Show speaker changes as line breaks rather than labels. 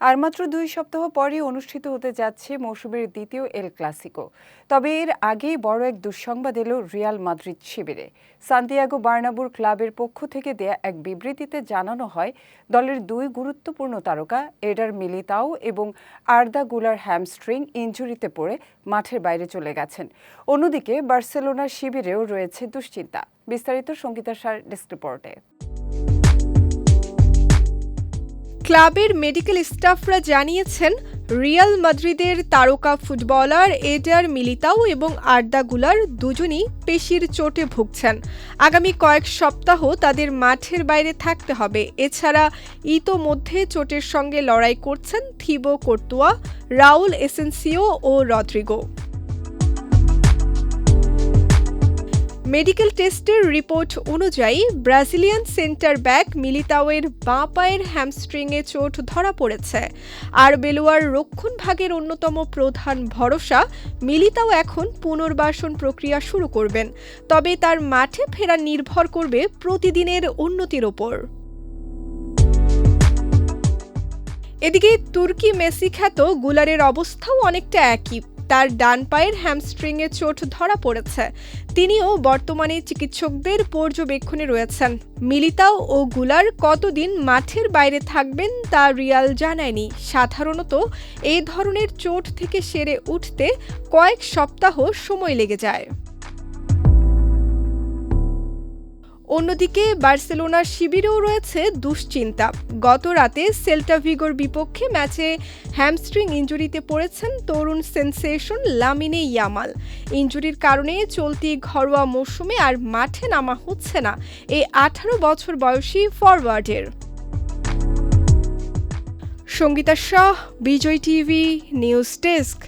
আর মাত্র 2 সপ্তাহ পরই অনুষ্ঠিত হতে যাচ্ছে মৌসুমের দ্বিতীয় এল ক্লাসিকো। তবে এর আগেই বড় এক দুঃসংবাদ এলো রিয়াল মাদ্রিদ শিবিরে। সান্তিয়াগো বার্নাব্যুর ক্লাবের পক্ষ থেকে দেয়া এক বিবৃতিতে জানানো হয়, দলের 2 গুরুত্বপূর্ণ তারকা এডার মিলিতাও এবং আর্দা গুলার হ্যামস্ট্রিং ইনজুরিতে পড়ে মাঠের বাইরে চলে গেছেন। অন্যদিকে বার্সেলোনার শিবিরেও রয়েছে দুশ্চিন্তা। বিস্তারিত সঙ্গীতা সার ডেস্ক রিপোর্টে।
ক্লাবের মেডিকেল স্টাফরা জানিয়েছেন, রিয়াল মাদ্রিদের তারকা ফুটবলার এডার মিলিতাও এবং আর্দা গুলার দুজনই পেশির চোটে ভুগছেন। আগামী কয়েক সপ্তাহ তাদের মাঠের বাইরে থাকতে হবে। এছাড়া ইতোমধ্যে চোটের সঙ্গে লড়াই করছেন থিবো কর্তুয়া, রাউল এসেন্সিও ও রদ্রিগো। মেডিকেল টেস্টের রিপোর্ট অনুযায়ী ব্রাজিলিয়ান সেন্টার ব্যাক মিলিতাওয়ের বাঁ পায়ের হ্যামস্ট্রিংয়ে চোট ধরা পড়েছে। আর বেলোয়ার রক্ষণভাগের অন্যতম প্রধান ভরসা মিলিতাও এখন পুনর্বাসন প্রক্রিয়া শুরু করবেন। তবে তার মাঠে ফেরা নির্ভর করবে প্রতিদিনের উন্নতির ওপর। এদিকে তুর্কি মেসি খ্যাত গুলারের অবস্থাও অনেকটা একই। তার ডান পায়ের হ্যামস্ট্রিংয়ে চোট ধরা পড়েছে। তিনিও বর্তমানে চিকিৎসকদের পর্যবেক্ষণে রয়েছেন। মিলিতাও ও গুলার কতদিন মাঠের বাইরে থাকবেন তা রিয়াল জানায়নি। সাধারণত এই ধরনের চোট থেকে সেরে উঠতে কয়েক সপ্তাহ সময় লেগে যায়। অন্যদিকে বার্সেলোনার শিবিরেও রয়েছে দুশ্চিন্তা। গত রাতে সেল্টা ভিগোর বিপক্ষে ম্যাচে হ্যামস্ট্রিং ইনজুরিতে পড়েছেন তরুণ সেনসেশন লামিনে ইয়ামাল। ইনজুরির কারণে চলতি ঘরোয়া মৌসুমে আর মাঠে নামা হচ্ছে না এই 18 বছর বয়সী ফরওয়ার্ডের। সঙ্গীতা শাহ, বিজয় টিভি নিউজ ডেস্ক।